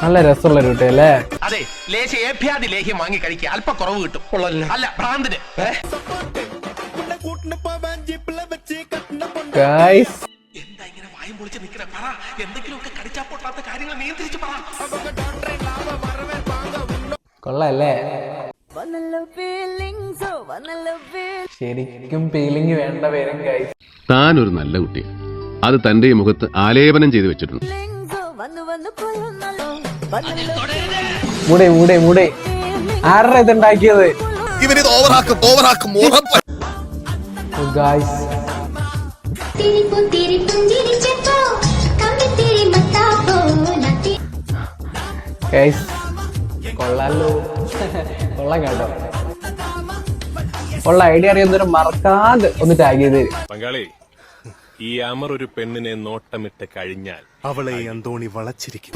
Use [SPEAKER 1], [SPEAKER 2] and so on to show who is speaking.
[SPEAKER 1] നല്ല രസമുള്ള റൂട്ട് അല്ലേ?
[SPEAKER 2] അതെ, ലേഹ്യം വാങ്ങി കഴിക്കുക, അല്പ കുറവ് കിട്ടും. അല്ല ഭ്രാന്തിന്.
[SPEAKER 1] ഗൈസ്
[SPEAKER 2] എന്താ ഇങ്ങനെ വായും പൊളിച്ച് നിൽക്കണേ? പറ, എന്തെങ്കിലുമൊക്കെ കടിച്ചാ പൊട്ടാത്ത കാര്യങ്ങൾ നിയന്ത്രിച്ച് പറ.
[SPEAKER 1] കൊള്ളാല്ലേ? ശരിക്കും ഫീലിംഗ് വേണ്ട പേരും ഗൈസ്.
[SPEAKER 3] താനൊരു നല്ല കുട്ടി, അത് തന്റെ മുഖത്ത് ആലേപനം ചെയ്തു വെച്ചിട്ടുണ്ട്.
[SPEAKER 1] മൂടെ മൂടെ മൂടെ ആരുടെ ഇതുണ്ടാക്കിയത്? ഗൈസ് ഗൈസ് കൊള്ളാലോ, കൊള്ളാം കേട്ടോ. ഉള്ള ഐഡിയ അറിയുന്നവരും മറക്കാതെ ഒന്ന് ടാഗ് ചെയ്ത് തരും.
[SPEAKER 4] പങ്കാളി, ഈ അമർ ഒരു പെണ്ണിനെ നോട്ടമിട്ട് കഴിഞ്ഞാൽ അവളെ അന്തോണി വളച്ചിരിക്കും.